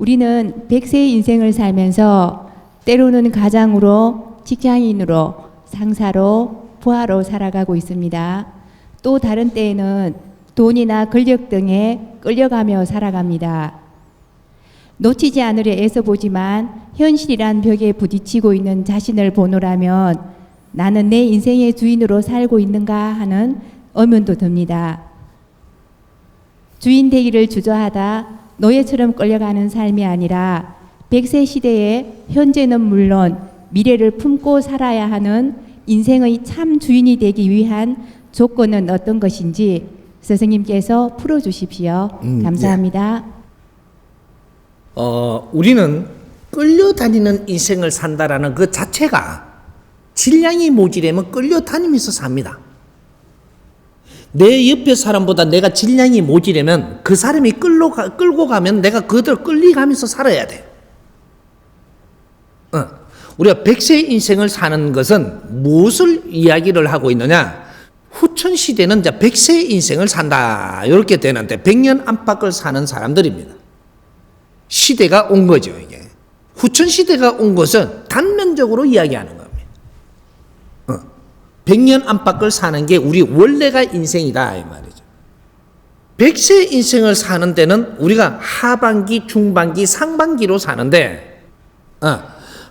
우리는 100세의 인생을 살면서 때로는 가장으로, 직장인으로, 상사로, 부하로 살아가고 있습니다. 또 다른 때에는 돈이나 권력 등에 끌려가며 살아갑니다. 놓치지 않으려 애써보지만 현실이란 벽에 부딪히고 있는 자신을 보노라면 나는 내 인생의 주인으로 살고 있는가 하는 의문도 듭니다. 주인 되기를 주저하다 노예처럼 끌려가는 삶이 아니라 100세 시대에 현재는 물론 미래를 품고 살아야 하는 인생의 참 주인이 되기 위한 조건은 어떤 것인지 스승님께서 풀어주십시오. 감사합니다. 우리는 끌려다니는 인생을 산다라는 그 자체가 질량이 모자라면 끌려다니면서 삽니다. 내 옆에 사람보다 내가 질량이 모자라면 그 사람이 끌고 가면 내가 그대로 끌려가면서 살아야 돼. 우리가 100세 인생을 사는 것은 무엇을 이야기를 하고 있느냐? 후천시대는 이제 100세 인생을 산다. 이렇게 되는데 100년 안팎을 사는 사람들입니다. 시대가 온 거죠, 이게. 후천시대가 온 것은 단면적으로 이야기하는 겁니다. 100년 안팎을 사는 게 우리 원래가 인생이다, 이 말이죠. 100세 인생을 사는 데는 우리가 하반기, 중반기, 상반기로 사는데,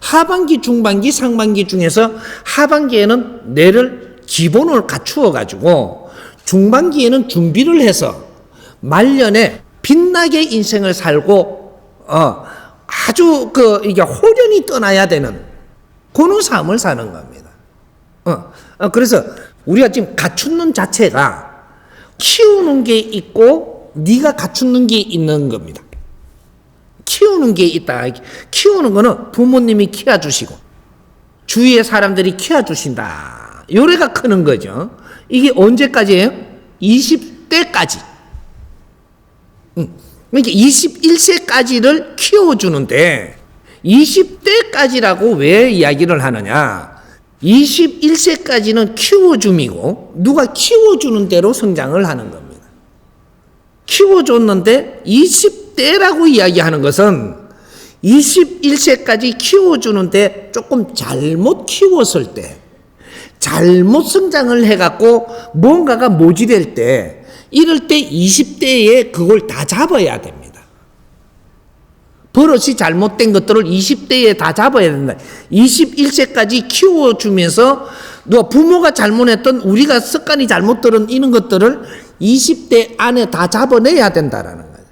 하반기, 중반기, 상반기 중에서 하반기에는 뇌를 기본을 갖추어 가지고 중반기에는 준비를 해서 말년에 빛나게 인생을 살고 아주 이게 호련히 떠나야 되는 그런 삶을 사는 겁니다. 그래서 우리가 지금 갖추는 자체가 키우는 게 있고 네가 갖추는 게 있는 겁니다. 키우는 게 있다. 키우는 거는 부모님이 키워주시고 주위의 사람들이 키워주신다. 요래가 크는 거죠. 이게 언제까지예요? 20대까지. 그러니까 21세까지를 키워주는데 20대까지라고 왜 이야기를 하느냐? 21세까지는 키워줌이고 누가 키워주는 대로 성장을 하는 겁니다. 키워줬는데 20대라고 이야기하는 것은 21세까지 키워주는데 조금 잘못 키웠을 때, 잘못 성장을 해갖고 뭔가가 모질될 때, 이럴 때 20대에 그걸 다 잡아야 됩니다. 버릇이 잘못된 것들을 20대에 다 잡아야 된다. 21세까지 키워주면서 누가 부모가 잘못했던 우리가 습관이 잘못들은 이런 것들을 20대 안에 다 잡아내야 된다라는 거예요.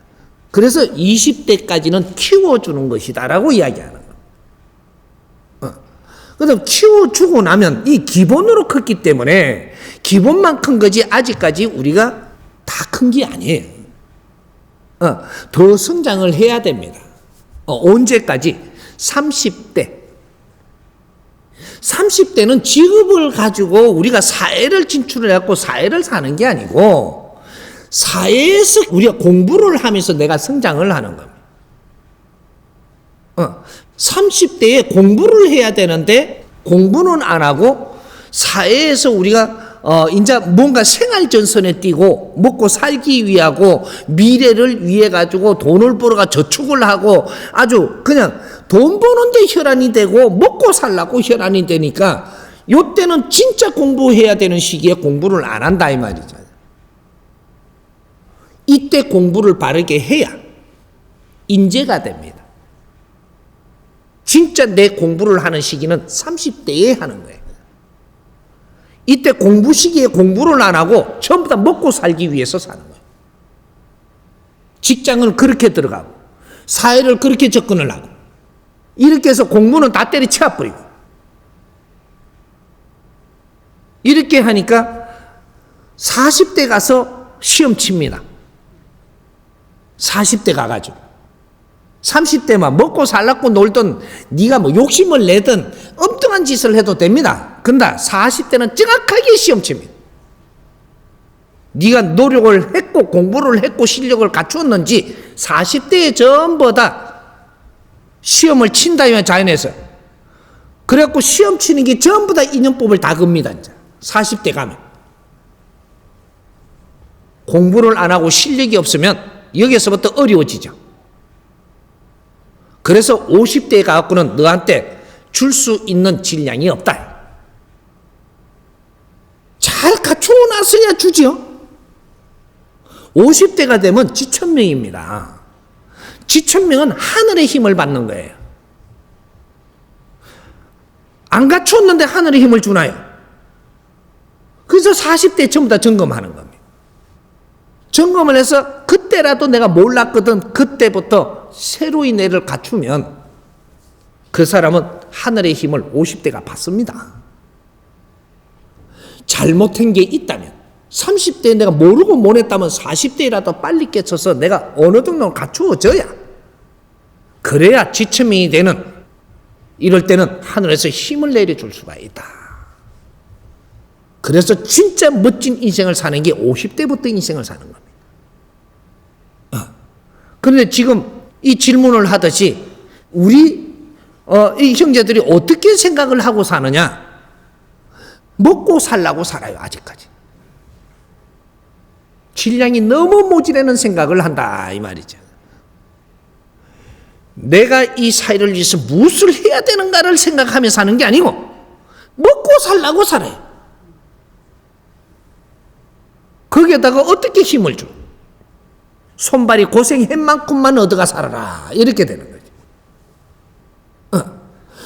그래서 20대까지는 키워주는 것이다라고 이야기하는 거예요. 그래서 키워주고 나면 이 기본으로 컸기 때문에 기본만 큰 거지 아직까지 우리가 다 큰 게 아니에요. 더 성장을 해야 됩니다. 언제까지? 30대. 30대는 직업을 가지고 우리가 사회를 진출을 해갖고 사회를 사는 게 아니고 사회에서 우리가 공부를 하면서 내가 성장을 하는 겁니다. 30대에 공부를 해야 되는데 공부는 안 하고 사회에서 우리가 이제 뭔가 생활전선에 뛰고 먹고 살기 위하고 미래를 위해 가지고 돈을 벌어가 저축을 하고 아주 그냥 돈 버는데 혈안이 되고 먹고 살라고 혈안이 되니까 요때는 진짜 공부해야 되는 시기에 공부를 안 한다 이 말이죠. 이때 공부를 바르게 해야 인재가 됩니다. 진짜 내 공부를 하는 시기는 30대에 하는 거예요. 이때 공부 시기에 공부를 안 하고 전부 다 먹고 살기 위해서 사는 거예요. 직장을 그렇게 들어가고 사회를 그렇게 접근을 하고 이렇게 해서 공부는 다 때려치워버리고 이렇게 하니까 40대 가서 시험 칩니다. 40대 가가지고 30대만 먹고 살라고 놀던 네가 뭐 욕심을 내든 엉뚱한 짓을 해도 됩니다. 근데 40대는 정확하게 시험 칩니다. 네가 노력을 했고 공부를 했고 실력을 갖추었는지 40대에 전부 다 시험을 친다면 자연에서 그래갖고 시험 치는 게 전부 다 인연법을 다 겁니다. 이제 40대 가면 공부를 안 하고 실력이 없으면 여기서부터 어려워지죠. 그래서 50대에 가갖고는 너한테 줄 수 있는 질량이 없다. 잘 갖추어 놨어야 주지요. 50대가 되면 지천명입니다. 지천명은 하늘의 힘을 받는 거예요. 안 갖추었는데 하늘의 힘을 주나요? 그래서 40대 전부 다 점검하는 겁니다. 점검을 해서 그때라도 내가 몰랐거든 그때부터 새로이 내를 갖추면 그 사람은 하늘의 힘을 50대가 받습니다. 잘못한 게 있다면 30대에 내가 모르고 못했다면 40대라도 빨리 깨쳐서 내가 어느 정도 갖추어져야 그래야 지천명이 되는 이럴 때는 하늘에서 힘을 내려줄 수가 있다. 그래서 진짜 멋진 인생을 사는 게 50대부터 인생을 사는 겁니다. 그런데 지금 이 질문을 하듯이 우리 이 형제들이 어떻게 생각을 하고 사느냐? 먹고 살라고 살아요, 아직까지. 질량이 너무 모자라는 생각을 한다 이 말이죠. 내가 이 사회를 위해서 무엇을 해야 되는가를 생각하며 사는 게 아니고 먹고 살라고 살아요. 거기에다가 어떻게 힘을 줘? 손발이 고생한 만큼만 얻어가 살아라 이렇게 되는 거죠.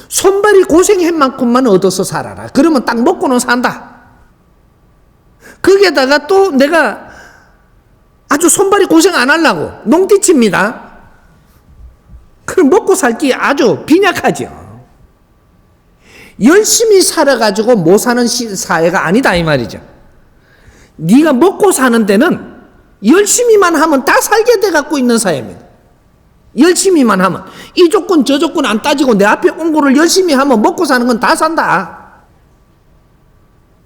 손발이 고생한 만큼만 얻어서 살아라. 그러면 딱 먹고는 산다. 거기에다가 또 내가 아주 손발이 고생 안 하려고 농띠칩니다. 그럼 먹고 살기 아주 빈약하죠. 열심히 살아가지고 못 사는 사회가 아니다 이 말이죠. 네가 먹고 사는 데는 열심히만 하면 다 살게 돼 갖고 있는 사회입니다. 열심히만 하면 이 조건 저 조건 안 따지고 내 앞에 온 거를 열심히 하면 먹고 사는 건 다 산다.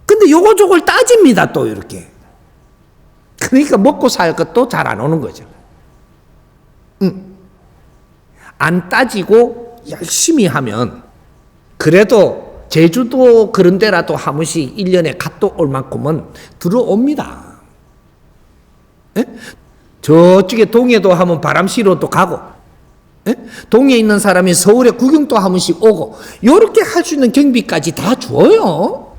근데 요거 저걸 따집니다 또 이렇게. 그러니까 먹고 살 것도 잘 안 오는 거죠. 안 따지고 열심히 하면 그래도 제주도 그런 데라도 한 번씩 1년에 갔다 올 만큼은 들어옵니다. 에? 저쪽에 동해도 하면 바람 쐬러 또 가고, 에? 동해에 있는 사람이 서울에 구경도 한 번씩 오고, 요렇게 할 수 있는 경비까지 다 줘요.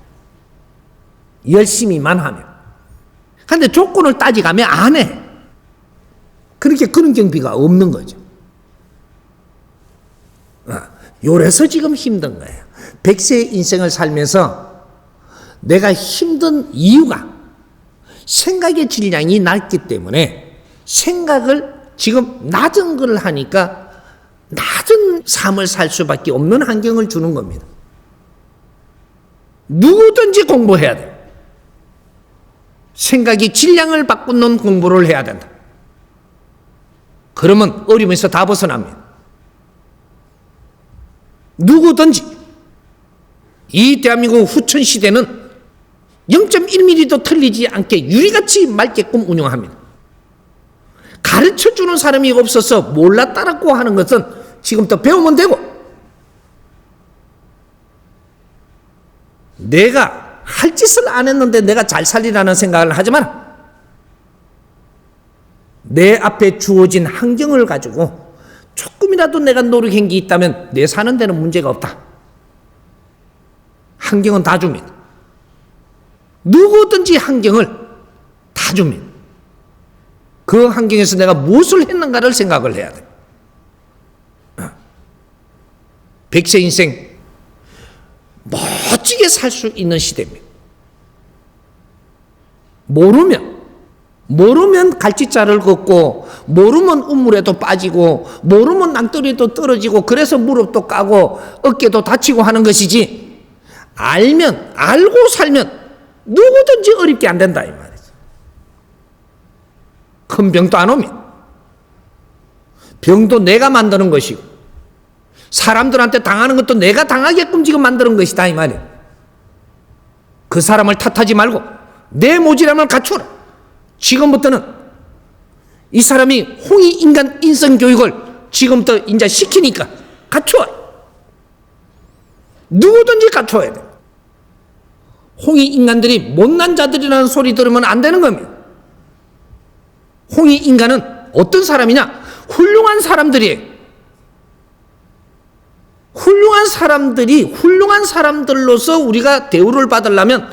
열심히만 하면. 근데 조건을 따지가면 안 해. 그렇게 그런 경비가 없는 거죠. 요래서 지금 힘든 거예요. 100세의 인생을 살면서 내가 힘든 이유가 생각의 질량이 낮기 때문에 생각을 지금 낮은 걸 하니까 낮은 삶을 살 수밖에 없는 환경을 주는 겁니다. 누구든지 공부해야 돼. 생각이 질량을 바꾸는 공부를 해야 된다. 그러면 어려움에서 다 벗어납니다. 누구든지 이 대한민국 후천 시대는 0.1mm도 틀리지 않게 유리같이 맑게끔 운영합니다. 가르쳐주는 사람이 없어서 몰라 따랐고 하는 것은 지금부터 배우면 되고, 내가 할 짓을 안 했는데 내가 잘 살리라는 생각을 하지 마라. 내 앞에 주어진 환경을 가지고 조금이라도 내가 노력한 게 있다면 내 사는 데는 문제가 없다. 환경은 다 줍니다. 누구든지 환경을 다 줍니다. 그 환경에서 내가 무엇을 했는가를 생각을 해야 돼. 100세 인생 멋지게 살 수 있는 시대입니다. 모르면 갈치자를 걷고, 모르면 우물에도 빠지고, 모르면 낭떠리에도 떨어지고, 그래서 무릎도 까고 어깨도 다치고 하는 것이지, 알면, 알고 살면 누구든지 어렵게 안 된다 이 말이죠. 큰 병도 안 옵니다. 병도 내가 만드는 것이고, 사람들한테 당하는 것도 내가 당하게끔 지금 만드는 것이다 이 말이에요. 그 사람을 탓하지 말고 내 모질함을 갖추라. 지금부터는 이 사람이 홍익인간 인성교육을 지금부터 이제 시키니까 갖춰. 누구든지 갖춰야 돼. 홍익인간들이 못난 자들이라는 소리 들으면 안 되는 겁니다. 홍익인간은 어떤 사람이냐? 훌륭한 사람들이에요. 훌륭한 사람들이 훌륭한 사람들로서 우리가 대우를 받으려면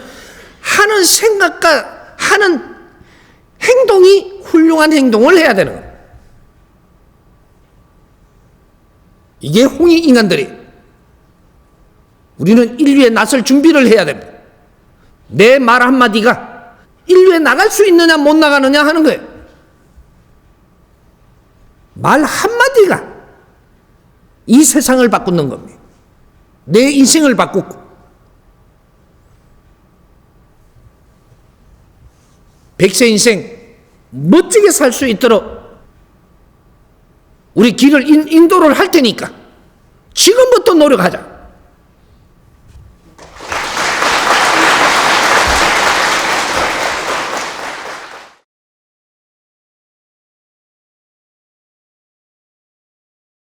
하는 생각과 하는 행동이 훌륭한 행동을 해야 되는 거예요. 이게 홍익 인간들이 우리는 인류에 나설 준비를 해야 됩니다. 내 말 한마디가 인류에 나갈 수 있느냐 못 나가느냐 하는 거예요. 말 한마디가 이 세상을 바꾸는 겁니다. 내 인생을 바꾸고 백세 인생 멋지게 살 수 있도록 우리 길을 인도를 할 테니까 지금부터 노력하자.